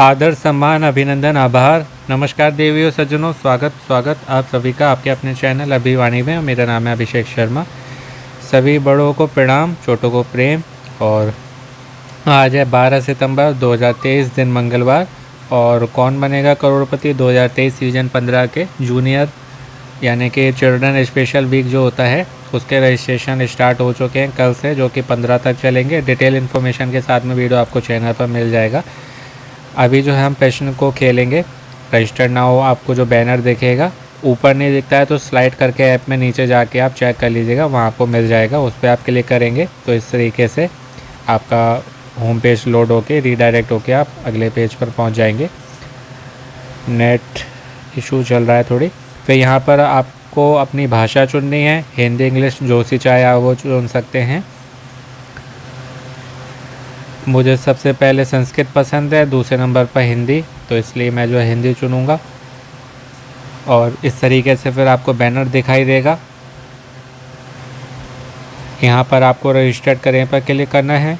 आदर सम्मान अभिनंदन आभार। नमस्कार देवियों सज्जनों, स्वागत आप सभी का आपके अपने चैनल अभिवाणी में। मेरा नाम है अभिषेक शर्मा। सभी बड़ों को प्रणाम, छोटों को प्रेम। और आज है 12 सितंबर 2023 दिन मंगलवार। और कौन बनेगा करोड़पति 2023 सीजन 15 के जूनियर यानी कि चिल्ड्रन स्पेशल वीक जो होता है उसके रजिस्ट्रेशन स्टार्ट हो चुके हैं कल से, जो कि 15 तक चलेंगे। डिटेल इन्फॉर्मेशन के साथ में वीडियो आपको चैनल पर मिल जाएगा। अभी जो है हम प्रश्न को खेलेंगे। रजिस्टर ना हो, आपको जो बैनर दिखेगा ऊपर नहीं दिखता है तो स्लाइड करके ऐप में नीचे जाके आप चेक कर लीजिएगा, वहाँ आपको मिल जाएगा। उस पर आप क्लिक करेंगे तो इस तरीके से आपका होम पेज लोड होके रीडायरेक्ट होके आप अगले पेज पर पहुँच जाएंगे। नेट इशू चल रहा है थोड़ी। फिर यहाँ पर आपको अपनी भाषा चुननी है, हिंदी इंग्लिश जो सी चाहे आप वो चुन सकते हैं। मुझे सबसे पहले संस्कृत पसंद है, दूसरे नंबर पर हिंदी, तो इसलिए मैं जो है हिंदी चुनूँगा। और इस तरीके से फिर आपको बैनर दिखाई देगा। यहाँ पर आपको रजिस्टर्ड करें पर क्लिक करना है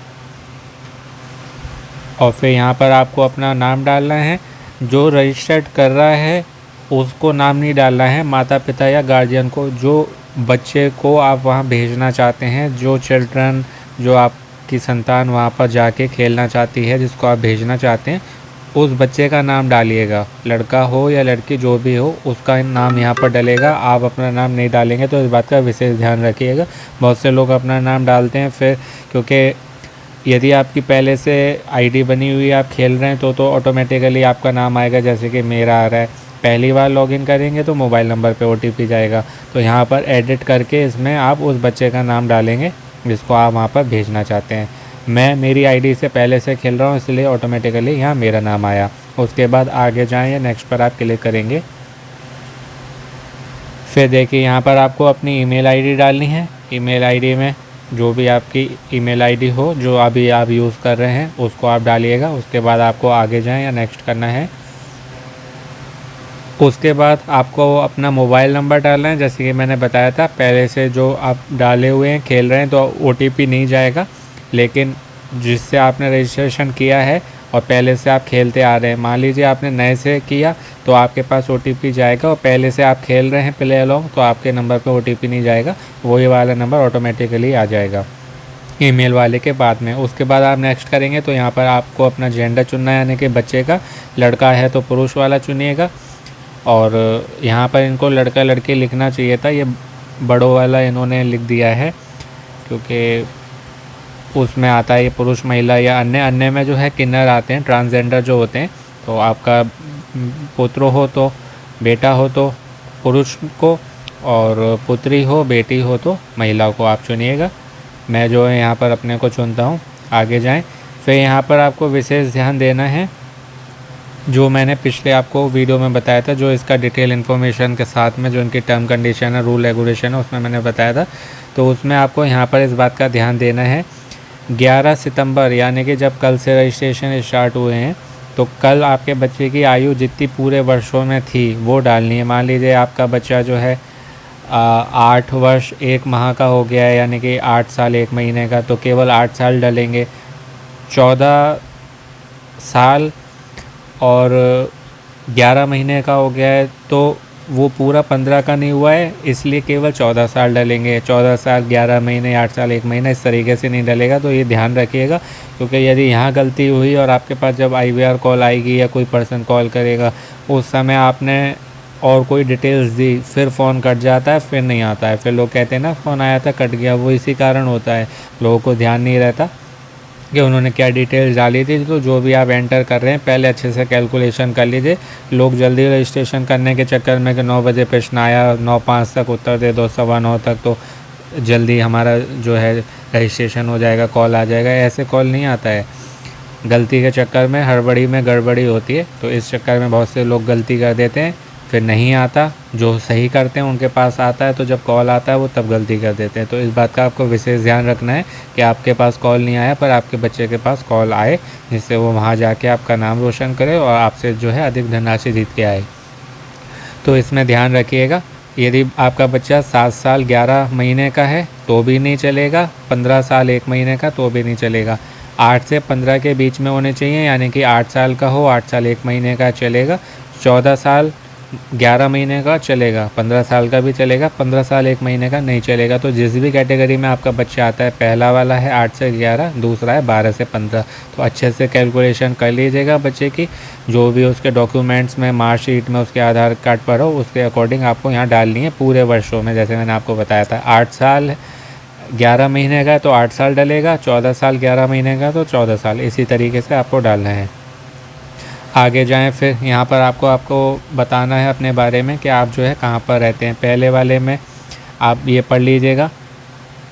और फिर यहाँ पर आपको अपना नाम डालना है। जो रजिस्टर्ड कर रहा है उसको नाम नहीं डालना है, माता पिता या गार्जियन को, जो बच्चे को आप वहाँ भेजना चाहते हैं, जो चिल्ड्रन जो आपकी संतान वहाँ पर जाके खेलना चाहती है, जिसको आप भेजना चाहते हैं, उस बच्चे का नाम डालिएगा। लड़का हो या लड़की जो भी हो उसका नाम यहाँ पर डलेगा। आप अपना नाम नहीं डालेंगे तो इस बात का विशेष ध्यान रखिएगा। बहुत से लोग अपना नाम डालते हैं फिर, क्योंकि यदि आपकी पहले से आईडी बनी हुई है, आप खेल रहे हैं तो ऑटोमेटिकली आपका नाम आएगा। जैसे कि मेरा आ रहा है, पहली बार लॉगिन करेंगे तो मोबाइल नंबर पे ओटीपी जाएगा, तो यहाँ पर एडिट करके इसमें आप उस बच्चे का नाम डालेंगे जिसको आप वहाँ पर भेजना चाहते हैं। मैं मेरी आईडी से पहले से खेल रहा हूँ इसलिए ऑटोमेटिकली यहाँ मेरा नाम आया। उसके बाद आगे जाएँ या नेक्स्ट पर आप क्लिक करेंगे। फिर देखिए यहाँ पर आपको अपनी ईमेल आईडी डालनी है। ईमेल आईडी में जो भी आपकी ईमेल आईडी हो जो अभी आप यूज़ कर रहे हैं उसको आप डालिएगा। उसके बाद आपको आगे जाएं या नेक्स्ट करना है। उसके बाद आपको अपना मोबाइल नंबर डालना है। जैसे कि मैंने बताया था, पहले से जो आप डाले हुए हैं खेल रहे हैं तो ओटीपी नहीं जाएगा, लेकिन जिससे आपने रजिस्ट्रेशन किया है और पहले से आप खेलते आ रहे हैं, मान लीजिए आपने नए से किया तो आपके पास ओटीपी जाएगा, और पहले से आप खेल रहे हैं प्ले अलोंग तो आपके नंबर पे ओटीपी नहीं जाएगा, वही वाला नंबर ऑटोमेटिकली आ जाएगा ईमेल वाले के बाद में। उसके बाद आप नेक्स्ट करेंगे तो यहाँ पर आपको अपना जेंडर चुनना है, यानी कि बच्चे का। लड़का है तो पुरुष वाला चुनिएगा। और यहाँ पर इनको लड़का लड़की लिखना चाहिए था, ये बड़ों वाला इन्होंने लिख दिया है क्योंकि उसमें आता है ये पुरुष महिला या अन्य में जो है किन्नर आते हैं, ट्रांसजेंडर जो होते हैं। तो आपका पुत्र हो तो बेटा हो तो पुरुष को, और पुत्री हो बेटी हो तो महिला को आप चुनिएगा। मैं जो है यहाँ पर अपने को चुनता हूँ। आगे जाएं। फिर यहाँ पर आपको विशेष ध्यान देना है, जो मैंने पिछले आपको वीडियो में बताया था, जो इसका डिटेल इन्फॉर्मेशन के साथ में जो इनकी टर्म कंडीशन है, रूल रेगुलेशन है, उसमें मैंने बताया था। तो उसमें आपको यहाँ पर इस बात का ध्यान देना है, 11 सितंबर यानी कि जब कल से रजिस्ट्रेशन स्टार्ट हुए हैं तो कल आपके बच्चे की आयु जितनी पूरे वर्षों में थी वो डालनी है। मान लीजिए आपका बच्चा जो है 8 वर्ष 1 माह का हो गया है, यानी कि 8 साल 1 महीने का, तो केवल 8 साल डलेंगे। 14 साल और 11 महीने का हो गया है तो वो पूरा 15 का नहीं हुआ है, इसलिए केवल 14 साल डलेंगे। 14 साल 11 महीने 8 साल 1 महीना इस तरीके से नहीं डलेगा, तो ये ध्यान रखिएगा। क्योंकि यदि यहाँ गलती हुई और आपके पास जब IVR कॉल आएगी या कोई पर्सन कॉल करेगा उस समय आपने और कोई डिटेल्स दी, फिर फ़ोन कट जाता है, फिर नहीं आता है, फिर लोग कहते हैं ना फ़ोन आया था कट गया, वो इसी कारण होता है। लोगों को ध्यान नहीं रहता कि उन्होंने क्या डिटेल्स डाली थी। तो जो भी आप एंटर कर रहे हैं पहले अच्छे से कैलकुलेशन कर लीजिए। लोग जल्दी रजिस्ट्रेशन करने के चक्कर में कि 9 बजे प्रश्न आया, 9:05 तक उत्तर दे दो, 9:15 तक तो जल्दी हमारा जो है रजिस्ट्रेशन हो जाएगा, कॉल आ जाएगा। ऐसे कॉल नहीं आता है। गलती के चक्कर में हड़बड़ी में गड़बड़ी होती है, तो इस चक्कर में बहुत से लोग गलती कर देते हैं, फिर नहीं आता। जो सही करते हैं उनके पास आता है, तो जब कॉल आता है वो तब गलती कर देते हैं। तो इस बात का आपको विशेष ध्यान रखना है कि आपके पास कॉल नहीं आया, पर आपके बच्चे के पास कॉल आए, जिससे वो वहाँ जाके आपका नाम रोशन करे और आपसे जो है अधिक धनराशि जीत के आए। तो इसमें ध्यान रखिएगा। यदि आपका बच्चा 7 साल 11 महीने का है तो भी नहीं चलेगा, 15 साल 1 महीने का तो भी नहीं चलेगा। 8 से 15 के बीच में होने चाहिए, यानी कि 8 साल का हो, 8 साल 1 महीने का चलेगा, 14 साल 11 महीने का चलेगा, 15 साल का भी चलेगा, 15 साल 1 महीने का नहीं चलेगा। तो जिस भी कैटेगरी में आपका बच्चा आता है, पहला वाला है 8 से 11, दूसरा है 12 से 15। तो अच्छे से कैलकुलेशन कर लीजिएगा बच्चे की, जो भी उसके डॉक्यूमेंट्स में, मार्कशीट में, उसके आधार कार्ड पर हो, उसके अकॉर्डिंग आपको यहाँ डालनी है पूरे वर्षों में। जैसे मैंने आपको बताया था 8 साल 11 महीने का तो 8 साल डलेगा, 14 साल 11 महीने का तो 14 साल, इसी तरीके से आपको डालना है। आगे जाएं, फिर यहाँ पर आपको बताना है अपने बारे में कि आप जो है कहाँ पर रहते हैं। पहले वाले में आप ये पढ़ लीजिएगा,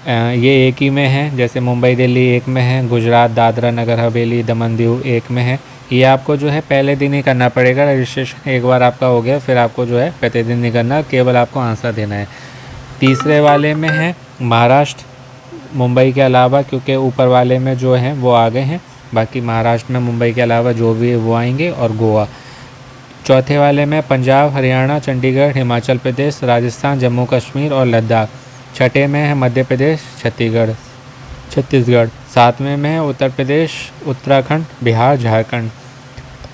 ये एक ही में है, जैसे मुंबई दिल्ली एक में है, गुजरात दादरा नगर हवेली दमन दीव एक में है। ये आपको जो है पहले दिन ही करना पड़ेगा रजिस्ट्रेशन। एक बार आपका हो गया फिर आपको जो है प्रतिदिन नहीं करना, केवल आपको आंसर देना है। तीसरे वाले में है महाराष्ट्र, मुंबई के अलावा, क्योंकि ऊपर वाले में जो हैं वो आ गए हैं, बाकी महाराष्ट्र में मुंबई के अलावा जो भी है वो आएंगे, और गोवा। चौथे वाले में पंजाब, हरियाणा, चंडीगढ़, हिमाचल प्रदेश, राजस्थान, जम्मू कश्मीर और लद्दाख। छठे में है मध्य प्रदेश, छत्तीसगढ़। सातवें में है उत्तर प्रदेश, उत्तराखंड, बिहार, झारखंड।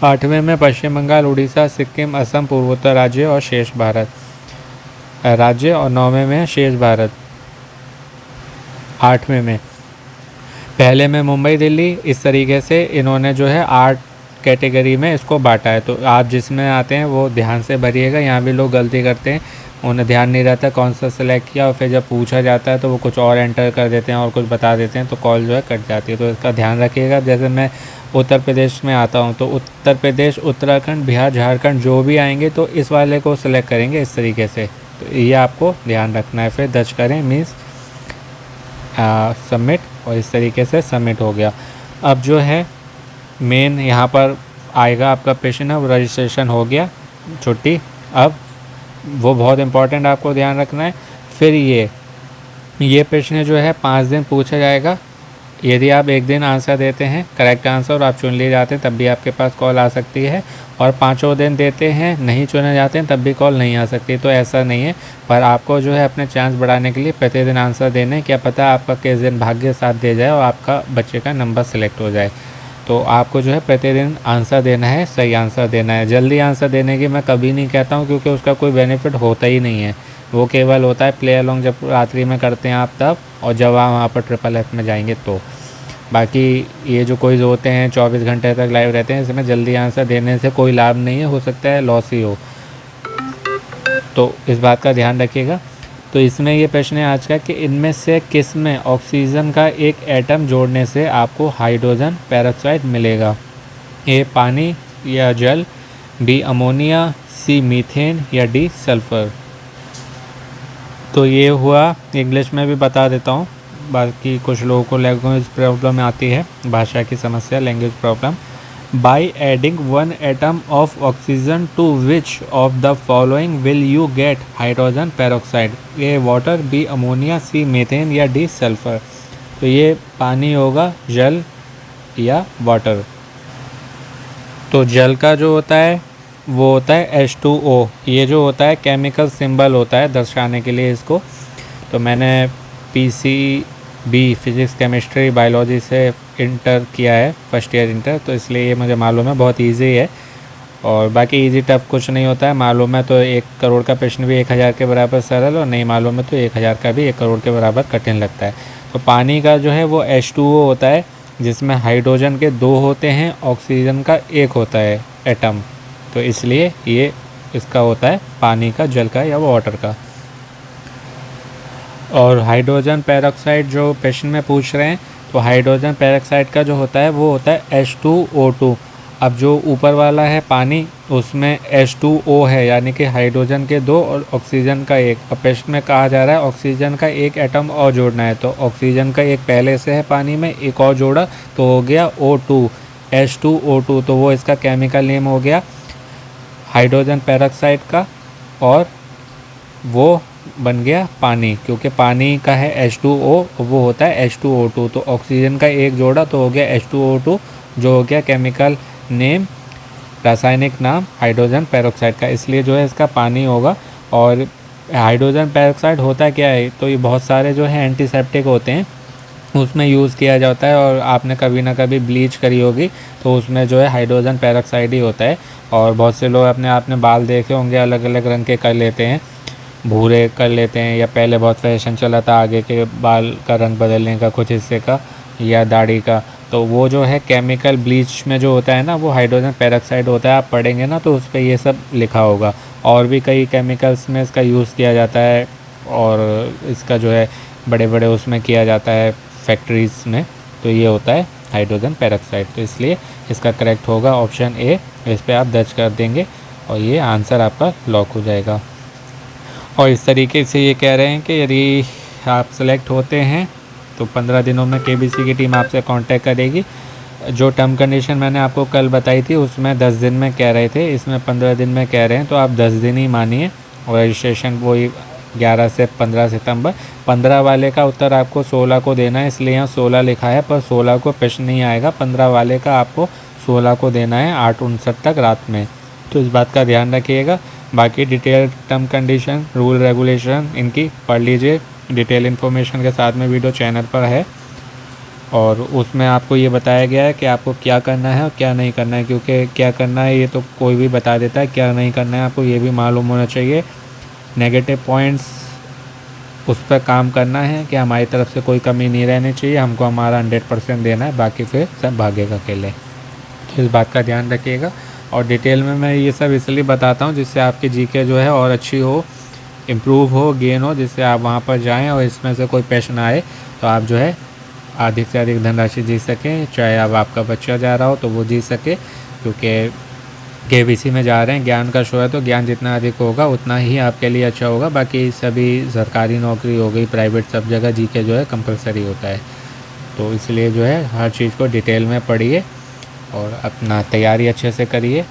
आठवें में पश्चिम बंगाल, उड़ीसा, सिक्किम, असम, पूर्वोत्तर राज्य और शेष भारत राज्य। और नौवें में शेष भारत। आठवें में पहले में मुंबई दिल्ली, इस तरीके से इन्होंने जो है 8 कैटेगरी में इसको बांटा है। तो आप जिसमें आते हैं वो ध्यान से भरिएगा। यहाँ भी लोग गलती करते हैं, उन्हें ध्यान नहीं रहता कौन सा सेलेक्ट किया, और फिर जब पूछा जाता है तो वो कुछ और एंटर कर देते हैं और कुछ बता देते हैं, तो कॉल जो है कट जाती है। तो इसका ध्यान रखिएगा। जैसे मैं उत्तर प्रदेश में आता हूँ तो उत्तर प्रदेश, उत्तराखंड, बिहार, झारखंड जो भी आएंगे तो इस वाले को सिलेक्ट करेंगे इस तरीके से। तो ये आपको ध्यान रखना है। फिर दर्ज करें मीन्स सबमिट, और इस तरीके से सबमिट हो गया। अब जो है मेन यहाँ पर आएगा आपका प्रश्न, अब रजिस्ट्रेशन हो गया, छुट्टी। अब वो बहुत इंपॉर्टेंट आपको ध्यान रखना है। फिर ये प्रश्न जो है 5 दिन पूछा जाएगा। यदि आप एक दिन आंसर देते हैं करेक्ट आंसर और आप चुन लिए जाते हैं तब भी आपके पास कॉल आ सकती है, और 5 दिन देते हैं नहीं चुने जाते हैं तब भी कॉल नहीं आ सकती। तो ऐसा नहीं है, पर आपको जो है अपने चांस बढ़ाने के लिए प्रतिदिन आंसर देने, क्या पता आपका किस दिन भाग्य साथ दे जाए और आपका बच्चे का नंबर सेलेक्ट हो जाए। तो आपको जो है प्रतिदिन आंसर देना है, सही आंसर देना है। जल्दी आंसर देने की मैं कभी नहीं कहता हूँ, क्योंकि उसका कोई बेनिफिट होता ही नहीं है। वो केवल होता है प्ले अलॉन्ग जब रात्रि में करते हैं आप तब, और जब आप वहाँ पर ट्रिपल F में जाएंगे तो। बाकी ये जो क्विज़ होते हैं 24 घंटे तक लाइव रहते हैं, इसमें जल्दी आंसर देने से कोई लाभ नहीं है, हो सकता है लॉस ही हो। तो इस बात का ध्यान रखिएगा। तो इसमें ये प्रश्न है आज का कि इनमें से किस में ऑक्सीजन का एक एटम जोड़ने से आपको हाइड्रोजन पेरोक्साइड मिलेगा? ए पानी या जल, बी अमोनिया, सी मीथेन या डी सल्फर। तो ये हुआ, इंग्लिश में भी बता देता हूँ, बाकी कुछ लोगों को लैंग्वेज प्रॉब्लम आती है, भाषा की समस्या, language problem. By adding 1 atom of oxygen to which of the following will you get hydrogen peroxide? A water, B ammonia, C methane या डी सल्फर। तो ये पानी होगा, जल या वाटर। तो जल का जो होता है वो होता है H2O। ये जो होता है केमिकल सिंबल होता है दर्शाने के लिए इसको। तो मैंने PCB फिज़िक्स केमिस्ट्री बायोलॉजी से इंटर किया है, फर्स्ट ईयर इंटर, तो इसलिए ये मुझे मालूम है, बहुत इजी है। और बाकी इजी टफ कुछ नहीं होता है, मालूम है तो 1 करोड़ का प्रश्न भी 1000 के बराबर सरल, और नहीं मालूम है तो 1000 का भी 1 करोड़ के बराबर कठिन लगता है। तो पानी का जो है वो H2O होता है, जिसमें हाइड्रोजन के 2 होते हैं, ऑक्सीजन का 1 होता है एटम। तो इसलिए ये इसका होता है पानी का, जल का या वाटर का। और हाइड्रोजन पेरोक्साइड जो प्रश्न में पूछ रहे हैं, तो हाइड्रोजन पेरोक्साइड का जो होता है वो होता है H2O2। अब जो ऊपर वाला है पानी, उसमें H2O है, यानी कि हाइड्रोजन के 2 और ऑक्सीजन का 1। अब प्रश्न में कहा जा रहा है ऑक्सीजन का 1 एटम और जोड़ना है, तो ऑक्सीजन का 1 पहले से है पानी में, एक और जोड़ा तो हो गया O2, H2O2। तो वो इसका केमिकल नेम हो गया हाइड्रोजन पेरोक्साइड का, और वो बन गया पानी, क्योंकि पानी का है H2O, वो होता है H2O2। तो ऑक्सीजन का 1 जोड़ा तो हो गया H2O2, जो हो गया केमिकल नेम, रासायनिक नाम हाइड्रोजन पेरोक्साइड का, इसलिए जो है इसका पानी होगा। और हाइड्रोजन पेरोक्साइड होता क्या है? तो ये बहुत सारे जो है एंटीसेप्टिक होते हैं, उसमें यूज़ किया जाता है। और आपने कभी ना कभी ब्लीच करी होगी तो उसमें जो है हाइड्रोजन पेरोक्साइड ही होता है। और बहुत से लोग आपने बाल देखे होंगे अलग अलग रंग के कर लेते हैं, भूरे कर लेते हैं, या पहले बहुत फैशन चला था आगे के बाल का रंग बदलने का कुछ हिस्से का या दाढ़ी का। तो वो जो है केमिकल ब्लीच में जो होता है ना, वो हाइड्रोजन पेरोक्साइड होता है। आप पढ़ेंगे ना तो उस पर ये सब लिखा होगा। और भी कई केमिकल्स में इसका यूज़ किया जाता है, और इसका जो है बड़े बड़े उसमें किया जाता है फैक्ट्रीज़ में। तो ये होता है हाइड्रोजन पेरोक्साइड। तो इसलिए इसका करेक्ट होगा ऑप्शन ए। इस पर आप दर्ज कर देंगे और ये आंसर आपका लॉक हो जाएगा। और इस तरीके से ये कह रहे हैं कि यदि आप सेलेक्ट होते हैं तो 15 दिनों में केबीसी की टीम आपसे कांटेक्ट करेगी। जो टर्म कंडीशन मैंने आपको कल बताई थी उसमें 10 दिन में कह रहे थे, इसमें 15 दिन में कह रहे हैं, तो आप 10 दिन ही मानिए। और रजिस्ट्रेशन वही 11 से 15 सितंबर। 15 वाले का उत्तर आपको 16 को देना है, इसलिए यहाँ 16 लिखा है, पर 16 को प्रश्न नहीं आएगा। 15 वाले का आपको 16 को देना है 8:59 तक रात में। तो इस बात का ध्यान रखिएगा। बाकी detail term condition rule regulation इनकी पढ़ लीजिए, डिटेल इन्फॉर्मेशन के साथ में वीडियो चैनल पर है। और उसमें आपको ये बताया गया है कि आपको क्या करना है और क्या नहीं करना है, क्योंकि क्या करना है ये तो कोई भी बता देता है, क्या नहीं करना है आपको ये भी मालूम होना चाहिए। नेगेटिव पॉइंट्स उस पर काम करना है कि हमारी तरफ से कोई कमी नहीं रहनी चाहिए, हमको हमारा 100% देना है, बाकी फिर सब भागेगा अकेले। तो इस बात का ध्यान रखिएगा। और डिटेल में मैं ये सब इसलिए बताता हूँ जिससे आपकी जीके जो है और अच्छी हो, इम्प्रूव हो, गेन हो, जिससे आप वहाँ पर जाएं और इसमें से कोई प्रश्न आए तो आप जो है अधिक से अधिक धनराशि जीत सकें। चाहे अब आपका बच्चा जा रहा हो तो वो जीत सके, क्योंकि केबीसी में जा रहे हैं, ज्ञान का शो है, तो ज्ञान जितना अधिक होगा उतना ही आपके लिए अच्छा होगा। बाकी सभी सरकारी नौकरी हो गई, प्राइवेट, सब जगह जीके जो है कंपलसरी होता है। तो इसलिए जो है हर चीज़ को डिटेल में पढ़िए और अपना तैयारी अच्छे से करिए।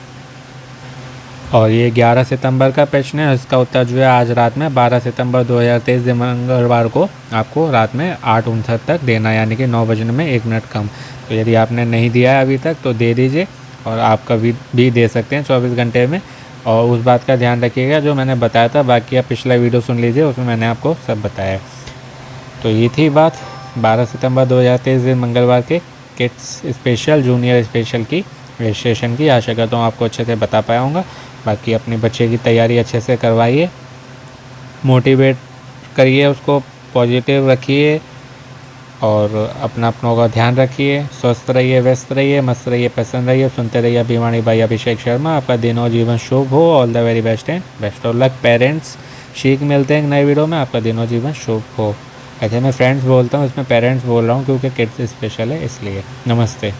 और ये 11 सितंबर का प्रश्न है, इसका उत्तर जो है आज रात में 12 सितंबर 2023 दिन मंगलवार को आपको रात में 8:59 तक देना, यानी कि 9 बजने में 1 मिनट कम। तो यदि आपने नहीं दिया है अभी तक तो दे दीजिए, और आप कभी भी दे सकते हैं 24 घंटे में। और उस बात का ध्यान रखिएगा जो मैंने बताया था, बाकी आप पिछला वीडियो सुन लीजिए, उसमें मैंने आपको सब बताया। तो ये थी बात 12 सितंबर 2023 दिन मंगलवार के किड्स स्पेशल, जूनियर स्पेशल की रजिस्ट्रेशन की। आशा करता हूँ आपको अच्छे से बता पाया हूँगा। बाकी अपने बच्चे की तैयारी अच्छे से करवाइए, मोटिवेट करिए उसको, पॉजिटिव रखिए, और अपनों का ध्यान रखिए। स्वस्थ रहिए, व्यस्त रहिए, मस्त रहिए, प्रसन्न रहिए। सुनते रहिए अभिमानी भाई अभिषेक शर्मा। आपका दिन और जीवन शुभ हो। All the very best and best of luck parents. Sikh मिलते हैं एक नए वीडियो में। आपका दिन और जीवन शुभ हो। ऐसे मैं फ्रेंड्स बोलता हूँ, इसमें पेरेंट्स बोल रहा हूँ क्योंकि किड्स स्पेशल है इसलिए। नमस्ते।